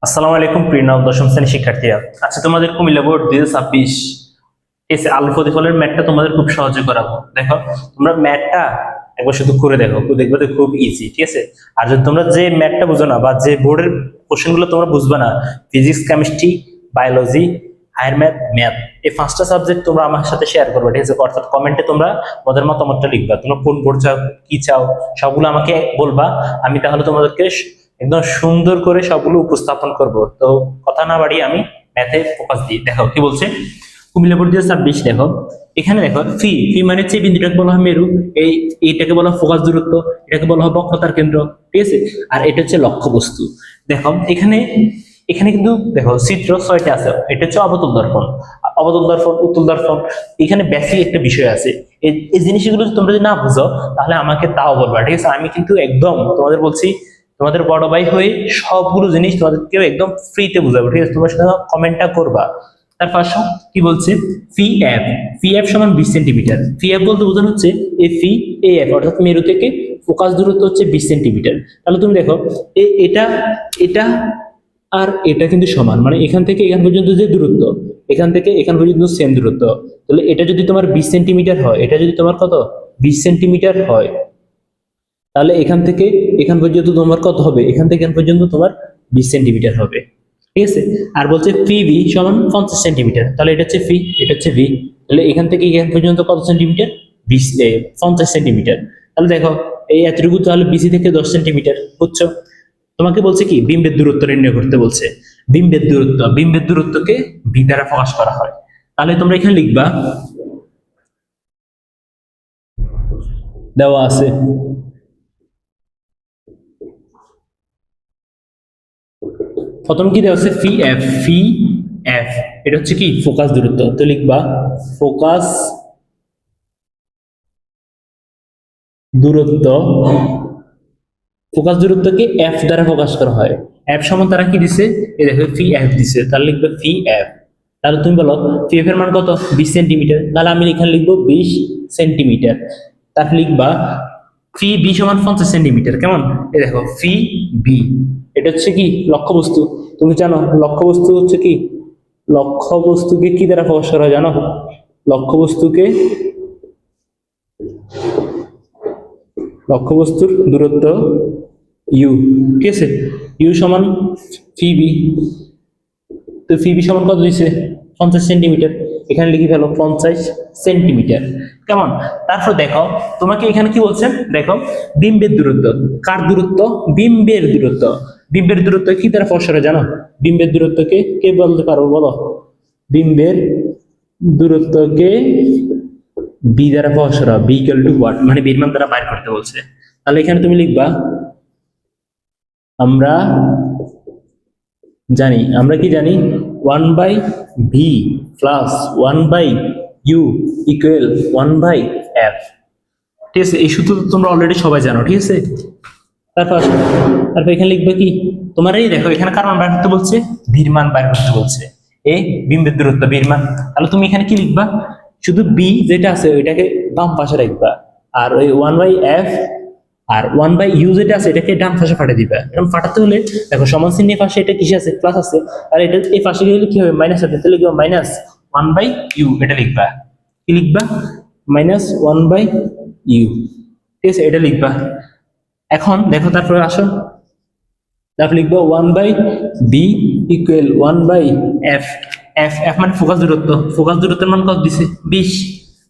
আসসালামু আলাইকুম প্রিয় দশম শ্রেণীর শিক্ষার্থীরা। আচ্ছা, তোমাদের কুমিল্লা বোর্ড 2026 এসে আলু প্রতিফলের ম্যাথটা তোমাদের খুব সহজে করাবো। দেখো, তোমরা ম্যাথটা একবার শুধু করে দেখো, দেখবে তো খুব ইজি, ঠিক আছে। আর যদি তোমরা যে ম্যাথটা বুঝো না বা যে বোর্ডের কোশ্চেন গুলো তোমরা বুঝবে না, physics, chemistry, biology, higher math, math, এই পাঁচটা সাবজেক্ট তোমরা আমার সাথে শেয়ার করবে, ঠিক আছে। অর্থাৎ কমেন্টে তোমরা তোমাদের মতামতটা লিখবা, তোমরা কোন বোর্ড চাও, কি চাও, সবগুলো আমাকে বলবা। আমি তাহলে তোমাদেরকে একদম সুন্দর করে সবগুলো উপস্থাপন করব। তো কথা না বাড়িয়ে আমি ম্যাথে ফোকাস দিই। দেখো কি বলছে, কুমিল্লা বোর্ড 2026। দেখো এখানে দেখো, ফি ফি মানে হচ্ছে বিন্দুটাকে বলা হয় মেরু, এইটাকে বলা হয় ফোকাস দূরত্ব, এটাকে বলা হয় বক্রতার কেন্দ্র, ঠিক আছে। আর এটা হচ্ছে লক্ষ্য বস্তু। দেখো এখানে এখানে কিন্তু দেখো চিত্র 6টা আছে। এটা হচ্ছে অবতল দর্পণ, অবতল দর্পণ, উত্তল দর্পণ। এখানে বেসিক একটা বিষয় আছে। এই জিনিসগুলো তোমরা যদি না বুঝো তাহলে আমাকে তাও বলবা, ঠিক আছে। আমি কিন্তু একদম তোমাদের বলছি, তোমাদের বড় ভাই হয়ে সবগুলো জিনিস তোমাদেরকে একদম ফ্রিতে বুঝাবো, ঠিক আছে। তোমরা শুধু কমেন্টটা করবা। তার পাশে কি বলছে, ফি এফ সমান 20 সেন্টিমিটার। ফি এফ বলতে বোঝানো হচ্ছে এ ফি এ এফ, অর্থাৎ মেরু থেকে ফোকাস দূরত্ব হচ্ছে 20 সেন্টিমিটার। তাহলে তুমি দেখো এটা এটা আর এটা কিন্তু সমান, মানে এখান থেকে এখান পর্যন্ত যে দূরত্ব, এখান থেকে এখান পর্যন্ত সেম দূরত্ব। তাহলে এটা যদি তোমার 20 সেন্টিমিটার হয়, এটা যদি তোমার কত 20 সেন্টিমিটার হয়, তাহলে এখান থেকে এখান পর্যন্ত তোমার কত হবে, এখান থেকে এখান পর্যন্ত তোমার 20 সেন্টিমিটার হবে, ঠিক আছে। আর বলছে ফি বি সমান 50 সেন্টিমিটার। তাহলে এটা হচ্ছে ফি, এটা হচ্ছে ভি। তাহলে এখান থেকে এখান পর্যন্ত কত সেন্টিমিটার, 50 সেন্টিমিটার। তাহলে দেখো এই এতটুকু, তাহলে বিসি থেকে 10 সেন্টিমিটার, বুঝছো। তোমাকে বলছে কি বিম্বের দূরত্ব নির্ণয় করতে বলছে। বিম্বের দূরত্বকে ভি দ্বারা প্রকাশ করা হয়। তাহলে তোমরা এখানে লিখবা, দেওয়া আছে প্রথম কি দেওয়া আছে, ফি এফ, এটা হচ্ছে কি ফোকাস দূরত্ব। তো লিখবা ফোকাস দূরত্ব, ফোকাস দূরত্বকে এফ দ্বারা প্রকাশ করা হয়। এফ সমান তারা কি দিছে, এই দেখো ফি এফ দিছে, তাহলে লিখবে ফি এফ। তাহলে তুমি বলো ফি এফ এর মান কত, 20 সেন্টিমিটার। তাহলে আমি এখানে লিখবো 20 সেন্টিমিটার। তারপর লিখবা ফি বি সমান 50 সেন্টিমিটার। কেমন, এই দেখো ফি বি, এটা হচ্ছে কি লক্ষ্যবস্তু। তুমি জানো লক্ষ্যবস্তু হচ্ছে কি, লক্ষ্যবস্তুকে কি দ্বারা প্রকাশ করা হয় জানো, লক্ষ্যবস্তুকে, লক্ষ্যবস্তুর দূরত্ব ইউ, ঠিক আছে। ইউ সমান ফি বি। তো ফি বি সমান কত দিছে, 50 সেন্টিমিটার। এখানে লিখে ফেলো 50 সেন্টিমিটার। কেমন, তারপর দেখো তোমাকে এখানে কি বলছেন, দেখো বিম্বের দূরত্ব, কার দূরত্ব, বিম্বের দূরত্ব। বিম্বের দূরত্ব কি দ্বারা প্রকাশ করে জানো, বিম্বের দূরত্বকে কে বলতে পারবো বলো, বিম্বের দূরত্বকে বি দ্বারা প্রকাশ করা, বি ইকুয়াল টু হোয়াট, মানে বির মান দ্বারা বাইর করতে বলছে। তাহলে এখানে তুমি লিখবা, আমরা আমরা কি জানি, 1/v plus 1/u equal 1/f, ঠিক আছে। এই সূত্র তো তোমরা অলরেডি সবাই জানো, ঠিক আছে। তারপর তারপর এখানে লিখবে কি, তোমার এই দেখো এখানে কার মান বাইর করতে বলছে, ভির মান বাইর করতে বলছে, এই বিম্বের দূরত্ব ভির মান। তাহলে তুমি এখানে কি লিখবা, শুধু বি যেটা আছে ওইটাকে বাম পাশে রাখবা, আর ওই 1/f আর 1/u যেটা আছে এটাকে ডান পাশে ফাটিয়ে দিবা। এরকম ফাটাতে হলে দেখো সমান চিহ্নের পাশে এটা কিসে আছে, প্লাস আছে, আর এটা এই পাশে গেলে কি হবে, মাইনাস হবে। তাহলে লিখবা মাইনাস 1/u, এটা লিখবা, কি লিখবা, মাইনাস 1/u, ঠিক আছে, এটা লিখবা। এখন দেখো তারপরে আসো, তারপর লিখবো 1/b equal 1/f। F F মানে ফোকাস দূরত্ব, ফোকাস দূরত্বের মান কত দিছে 20।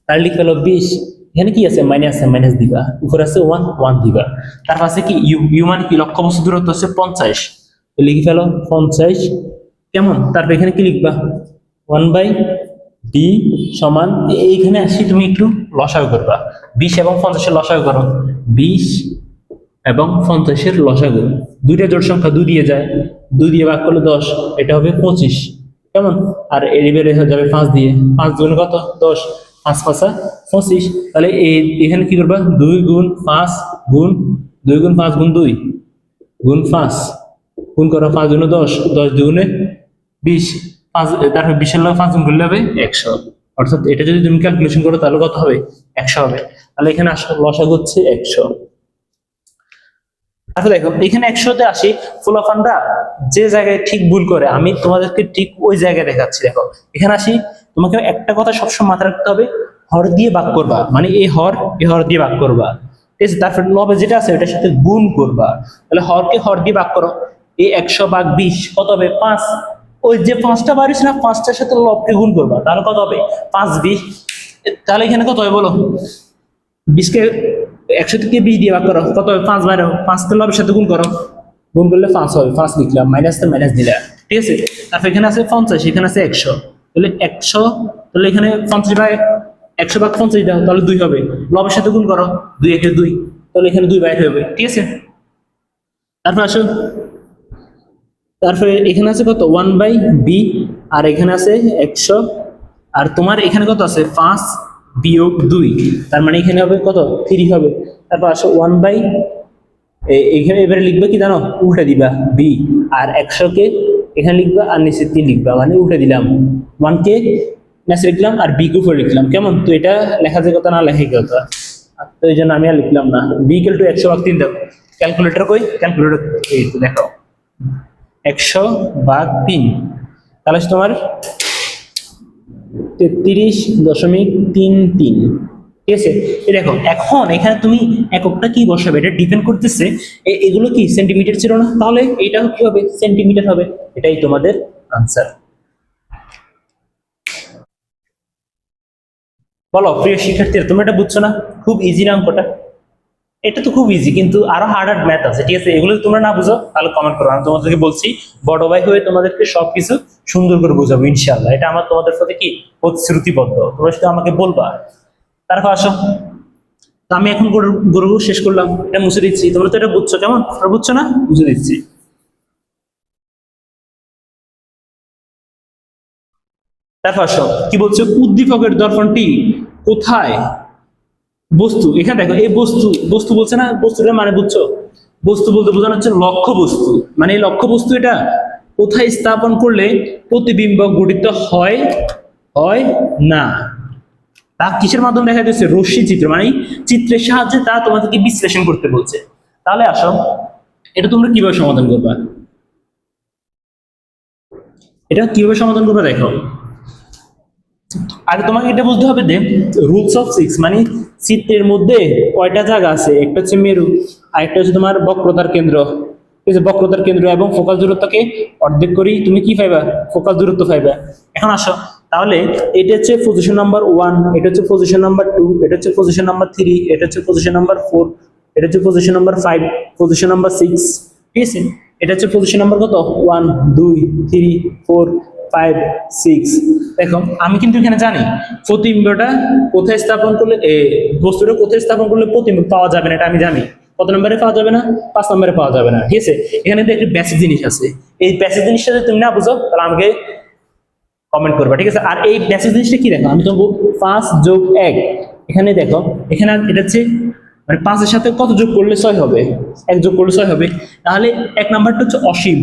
তাহলে লিখতে হলো 20, এখানে কি আছে মাইনাস, মাইনাস দিবা, উপরে আছে 1 1 দিবা। তারপর আছে কি ইউ, ইউ মানে কি লক্ষ্যবস্তু দূরত্ব হচ্ছে 50, তো লিখে ফেলো 50। কেমন, তারপর এখানে কি লিখবা 1/b সমান, এইখানে আসি তুমি একটু লসাগু করবা, 20 এবং 50 লসাগু করো, 20 এবং 50 লসাগু, দুইটা জোড় সংখ্যা 2 দিয়ে যায়, 2 দিয়ে ভাগ করলে 10, এটা হবে 25। কেমন, আর এর বের হয়ে যাবে 5 দিয়ে, 5 গুণ কত 10, 5 5 25। তাহলে এখানে কি করবা, 2 গুণ 5 গুণ 2 গুণ 5 গুণ 2 গুণ 5 গুণ করো 5 গুণ 10, 10 দুগুণে 20, 5, তারপর 20 এর লগে 5 গুণ করলে হবে 100। অর্থাৎ এটা যদি তুমি ক্যালকুলেশন করো তাহলে কত হবে, 100 হবে। তাহলে এখানে আসলে লসাগু হচ্ছে 100। তারপর দেখো এখানে 100-তে আসি, ফুলাফানরা যে জায়গায় ঠিক ভুল করে আমি তোমাদেরকে ঠিক ওই জায়গায় দেখাচ্ছি। দেখো এখানে আসি, তোমাকে একটা কথা সবসময় মাথায় রাখতে হবে, হর দিয়ে ভাগ করবা, মানে এই হর দিয়ে ভাগ করবা, ঠিক আছে। তারপর লবে যেটা আছে ওটার সাথে গুণ করবা, তাহলে হরকে হর দিয়ে ভাগ করো, এই 100/20 কত হবে? 5। ওই যে 5টা বার হয়েছে না, 5টার সাথে লবকে গুণ করবা, তাহলে কত হবে? 5/20। তাহলে এখানে কত হবে বলো? 20কে 100 থেকে 20 দিয়ে ভাগ করো, কত হবে? 5/12। 5 কে লবের সাথে গুণ করো, গুণ করলে 5 হবে, 5 লিখলাম, মাইনাস তো মাইনাস দিলাম, ঠিক আছে। তারপর এখানে আছে 50, এখানে আছে 100, তাহলে 100, তাহলে এখানে 50/100/50 দাও, তাহলে 2 হবে, লবের সাথে গুণ করো, 2 একে 2, তাহলে এখানে 2 বাইর হবে, ঠিক আছে। তারপর আসো, তারপরে এখানে আছে কত? 1/b, আর এখানে আছে 100, আর তোমার এখানে কত আছে? 5-2, তার মানে এখানে হবে কত? 3 হবে। তারপর আসো 1 এখানে এবারে লিখবে কি জানো? উল্টে দিবা b, আর 100-কে এখানে লিখবা আর নিচে 3 লিখবা, মানে উল্টে দিলাম, 1-কে নিচে লিখলাম আর b কে উপরে লিখলাম, কেমন? তো এটা লেখা যায় কথা না লেখা কথা, তো এই জন্য আমি আর লিখলাম না। b = 100/3 দাও, ক্যালকুলেটর কই? ক্যালকুলেটর এই তো দেখো, 100/3, তাহলে তোমার 33.33, ঠিক আছে। এই দেখো এখন এখানে তুমি এককটা কি বসাবে এটা ডিপেন্ড করতেছে, এগুলো কি সেন্টিমিটার ছিল না, তাহলে এইটা কি হবে? সেন্টিমিটার হবে। এটাই তোমাদের আনসার। বলো প্রিয় শিক্ষার্থীরা, তোমরা এটা বুঝছো না? খুব ইজি না অঙ্কটা? এটা তো খুব ইজি, কিন্তু আরো হার্ড হার্ড ম্যাথ আছে, ঠিক আছে। এগুলো যদি তোমরা না বুঝো তাহলে কমেন্ট করো, আমি তোমাদেরকে বলছি বড় ভাই হয়ে তোমাদেরকে সবকিছু সুন্দর করে বোঝাবো ইনশাআল্লাহ। এটা আমার তোমাদের সাথে কি প্রতিশ্রুতিবদ্ধ, তোমরা শুধু আমাকে বলবা। তারপর আসো, তো আমি এখন গরু শেষ করলাম, এটা মুছে দিচ্ছি, তোমরা তো এটা বুঝছো, কেমন? আর বুঝছো না? মুছে দিচ্ছি। তারপর আসো, কি বলছো? উদ্দীপকের দর্পণটি কোথায়? বস্তু, এখানে দেখো এই বস্তু, বস্তু বলছে না, বস্তুটার মানে বুঝছো? বস্তু বলতে বোঝানো হচ্ছে লক্ষ্য বস্তু, মানে এই লক্ষ্য বস্তু এটা কোথায় স্থাপন করলে প্রতিবিম্ব গঠিত হয় হয় না। তা কিসের মাধ্যমে দেখা যাচ্ছে? রশ্মি চিত্র, মানে চিত্রের সাহায্যে তা তোমাদেরকে বিশ্লেষণ করতে বলছে। তাহলে আসো, এটা তোমরা কিভাবে সমাধান করবা? এটা কিভাবে সমাধান করবে দেখো, আগে তোমাকে এটা বুঝতে হবে যে রুলস অফ 6, মানে চিত্রের মধ্যে কয়টা জায়গা আছে? একটা হচ্ছে মেরু, আর একটা হচ্ছে তোমার বক্রতার কেন্দ্র, ঠিক আছে। বক্রতার কেন্দ্র এবং ফোকাস দূরত্বকে অর্ধেক করি তুমি কি পাইবা? ফোকাস দূরত্ব পাইবা। এখন আসো, তাহলে এটা হচ্ছে পজিশন নাম্বার 1, এটা হচ্ছে পজিশন নাম্বার 2, এটা হচ্ছে পজিশন নাম্বার 3, এটা হচ্ছে পজিশন নাম্বার 4, এটা হচ্ছে পজিশন নাম্বার 5, পজিশন নাম্বার 6, ঠিক আছে। এটা হচ্ছে পজিশন নাম্বার কত? 1 2 3 4 5 6। দেখো আমি কিন্তু এখানে জানি প্রতিবিম্বটা কোথায় স্থাপন করলে, বস্তুটা কোথায় স্থাপন করলে প্রতিবিম্ব পাওয়া যাবে না, এটা আমি জানি। কত নম্বরে পাওয়া যাবে না? 5 নম্বরে পাওয়া যাবে না, ঠিক আছে। এখানে কিন্তু একটা বেসিক জিনিস আছে, এই বেসিক জিনিসটা যদি তুমি না বুঝো তাহলে আমাকে কমেন্ট করবা, ঠিক আছে। আর এই বেসিক জিনিসটা কি দেখো, আমি তো 5+1, এখানে দেখো, এখানে এটা হচ্ছে মানে 5-এর সাথে কত যোগ করলে 6 হবে? 1 যোগ করলে 6 হবে। তাহলে 1 নাম্বারটা হচ্ছে অসীম,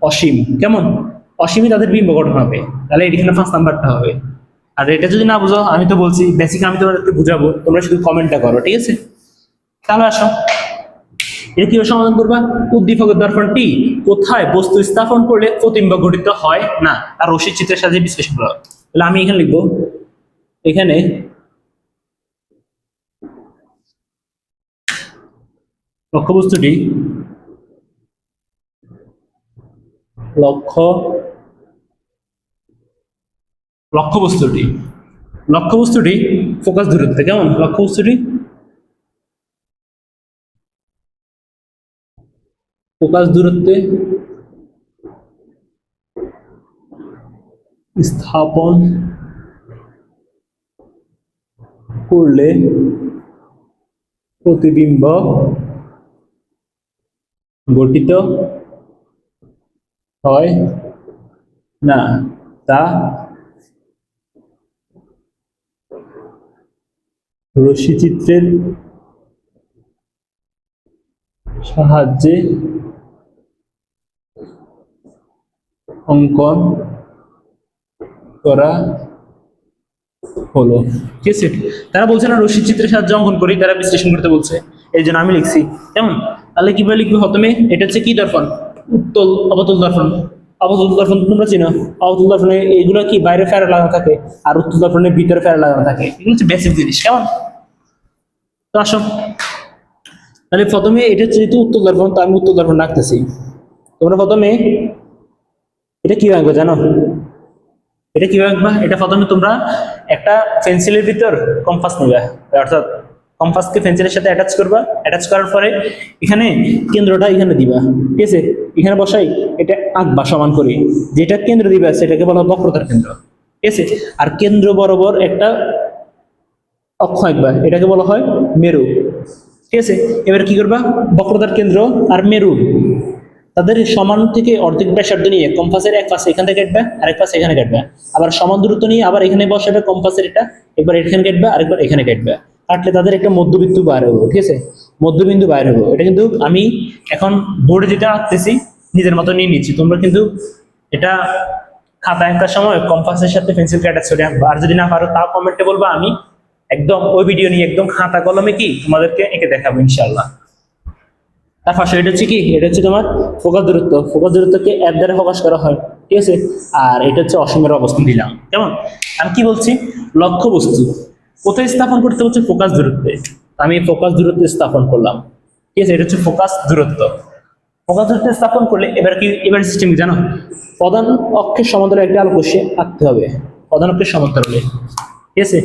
অসীম, কেমন? অসীমই তাদের বিম্ব গঠন হবে, তাহলে এখানে 5 নাম্বারটা হবে। আর এটা যদি না বুঝো, আমি তো বলছি বেসিক, আমি তোমাদেরকে বুঝাবো, তোমরা শুধু কমেন্টটা করো, ঠিক আছে। তাহলে আসো, এটা কিভাবে সমাধান করবা? উদ্দীপকের দর্পণটি কোথায় বস্তু স্থাপন করলে প্রতিবিম্ব গঠিত হয় না, আর রশ্মি চিত্রের সাথে বিশ্লেষণ করা। তাহলে আমি এখানে লিখবো, এখানে লক্ষ্যবস্তুটি, লক্ষ্য লক্ষ্যবস্তুটি লক্ষ্যবস্তুটি ফোকাস দূরত্বে, কেমন? লক্ষ্যবস্তুটি ফোকাস দূরত্বে স্থাপন করলে প্রতিবিম্ব গঠিত হয় না, তা রশ্মিচিত্রের সাহায্যে অঙ্কন করা হলো, ঠিক আছে। তারা বলছে না রশ্মি চিত্রের সাহায্যে অঙ্কন করি, তারা বিশ্লেষণ করতে বলছে, এই জন্য আমি লিখছি, কেমন? তাহলে কিভাবে লিখবে প্রথমে? এটা হচ্ছে কি দর্পণ? উত্তল অবতল দর্পণ। অবতল দর্পণ তোমরা চিনো, অবতল দর্পণে এগুলো কি বাইরে ফেরা লাগানো থাকে, আর উত্তল দর্পণের ভিতরে ফেরা লাগানো থাকে। এগুলো হচ্ছে বেসিক জিনিস, কেমন? তো আসো, তাহলে প্রথমে এটা হচ্ছে যেহেতু উত্তল দর্পণ, তো আমি উত্তল দর্পণ রাখতেছি। তোমরা প্রথমে এটা কি আঁকবে জানো? এটা কিভাবে আঁকবা? এটা প্রথমে তোমরা একটা পেন্সিলের ভিতর কম্পাস নেবে, অর্থাৎ কম্পাসকে পেন্সিলের সাথে অ্যাটাচ করবা। অ্যাটাচ করার পরে এখানে কেন্দ্রটা এখানে দিবা, ঠিক আছে? এখানে বসাই এটা আঁকবা সমান করে। যেটা কেন্দ্র দিবা সেটাকে বলা হয় বক্রতার কেন্দ্র, ঠিক আছে? আর কেন্দ্র বরাবর একটা অক্ষ আঁকবা, এটাকে বলা হয় মেরু, ঠিক আছে? এবার কি করবা? বক্রতার কেন্দ্র আর মেরু তাদের সমান থেকে অর্ধেক ব্যাসার্ধ নিয়ে কম্পাসের এক পাশে এখান থেকে কাটবে, আরেক পাশে এখানে কাটবে। আবার সমান দূরত্ব নিয়ে আবার এখানে বসাবে কম্পাসের, এটা একবার এখানে কাটবে, আরেকবার এখানে কাটবে। কাটলে তাদের একটা মধ্যবিন্দু বাইরে হবে, ঠিক আছে? মধ্যবিন্দু বাইরে হবে। এটা কিন্তু আমি এখন বোর্ডে যেটা আঁকতেছি নিজের মতো নিয়ে নিচ্ছি, তোমরা কিন্তু এটা খাতা আঁকার সময় কম্পাসের সাথে পেন্সিল অ্যাটাচ করে আঁকবা। আর যদি না পারো তাও কমেন্টে বলবা, আমি একদম ওই ভিডিও নিয়ে একদম খাতা কলমে কি তোমাদেরকে এঁকে দেখাবো ইনশাআল্লাহ। তার পাশে এটা হচ্ছে কি? এটা হচ্ছে তোমার ফোকাস দূরত্ব। ফোকাস দূরত্বকে এর দ্বারা ফোকাস করা হয়, ঠিক আছে? আর এটা হচ্ছে অসীমের অবস্থান দিলাম, কেমন? আমি কি বলছি? লক্ষ্য বস্তু কোথায় স্থাপন করতে হচ্ছে? ফোকাস দূরত্বে। আমি ফোকাস দূরত্বে স্থাপন করলাম, ঠিক আছে? এটা হচ্ছে ফোকাস দূরত্ব। ফোকাস দূরত্বে স্থাপন করলে এবার কি, এবার সিস্টেম কি জানো? প্রধান অক্ষের সমান্তরালে একটা আলোকরশ্মি আঁকতে হবে, প্রধান অক্ষের সমান্তরালে, ঠিক আছে?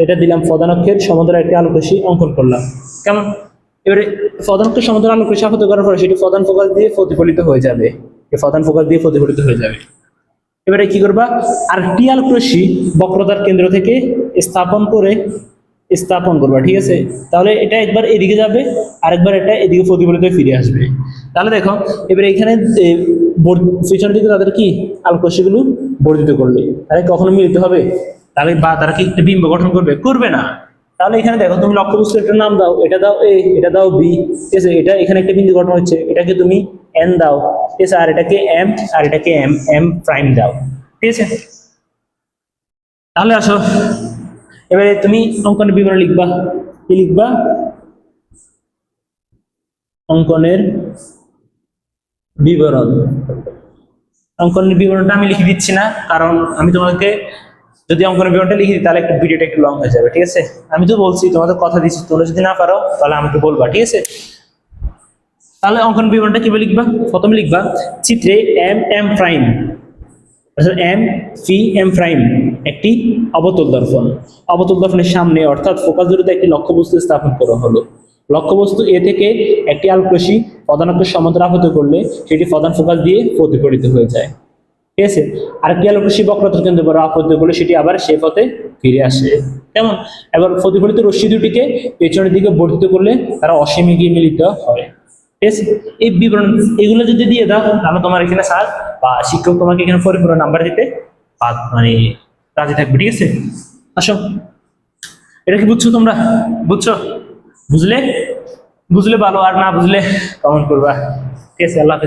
এটা দিলাম, প্রধান অক্ষের সমান্তরালে একটা আলোকরশ্মি অঙ্কন করলাম, কেমন? এবারে প্রধান অক্ষের সমান্তরাল আলোকরশ্মি আপাত করার পরে সেটি প্রধান ফোকাস দিয়ে প্রতিফলিত হয়ে যাবে, প্রধান ফোকাস দিয়ে প্রতিফলিত হয়ে যাবে। এবারে কি করবা? আরেকটি আলোকরশ্মি বক্রতার কেন্দ্র থেকে স্থাপন করবা, ঠিক আছে? তাহলে এটা একবার এদিকে যাবে, আরেকবার এটা এদিকে প্রতিফলিত হয়ে ফিরে আসবে। তাহলে দেখো এবারে এখানে পিছন দিকে তাদের কি আলোকরশ্মিগুলো বর্ধিত করলে তাহলে কখনো মিলিত হবে? তাহলে বা তারা কি একটা বিম্ব গঠন করবে? করবে না। তাহলে এখানে দেখো তুমি লক্ষ্যবস্তুর একটা নাম দাও, এটা দাও এ, এটা দাও বি, ঠিক আছে? এটা এখানে একটা বিন্দু গঠন হচ্ছে, এটাকে তুমি এন দাও, ঠিক আছে? আর এটাকে এম, আর এটাকে এম এম প্রাইম দাও, ঠিক আছে? তাহলে আসো, এবারে তুমি অঙ্কনের বিবরণ লিখবা। কি লিখবা? অঙ্কনের বিবরণ। অঙ্কনের বিবরণটা আমি লিখে দিচ্ছি না, কারণ আমি তোমাকে যদি অঙ্কনের বিবরণটা লিখে দিই তাহলে একটু ভিডিওটা একটু লং হয়ে যাবে, ঠিক আছে? আমি তো বলছি, তোমাদের কথা দিচ্ছি, তোমরা যদি না পারো তাহলে আমাকে বলবা, ঠিক আছে? তাহলে অঙ্কন বিবরণটা কিভাবে লিখবা? প্রথমে লিখবা চিত্রে M M prime, M C M prime একটি অবতল দর্পণ। অবতল দর্পণের সামনে অর্থাৎ ফোকাস দূরত্বে একটি লক্ষ্যবস্তু স্থাপন করা হলো। লক্ষ্যবস্তু এ থেকে একটি আলোকরশ্মি প্রধান অক্ষের সমান্তরাল আহত করলে সেটি প্রধান ফোকাস দিয়ে প্রতিফলিত হয়ে যায়, ঠিক আছে? আরেকটি আলোকরশ্মি বক্রতার কেন্দ্র বরাবর আবদ্ধ করলে সেটি আবার সে পথে ফিরে আসে, কেমন? এবার প্রতিফলিত রশ্মি দুটিকে পেছনের দিকে বর্ধিত করলে তারা অসীমে গিয়ে মিলিত হয়, ঠিক আছে? এই বিবরণ এগুলো যদি দিয়ে দাও তাহলে তোমার এখানে স্যার বা শিক্ষক তোমাকে এখানে পরিপূর্ণ নাম্বার দিতে মানে রাজি থাকবে, ঠিক আছে? আসো, এটা কি বুঝছো তোমরা? বুঝছো? বুঝলে বুঝলে ভালো, আর না বুঝলে কমেন্ট করবা, ঠিক আছে? আল্লাহ হাফেজ।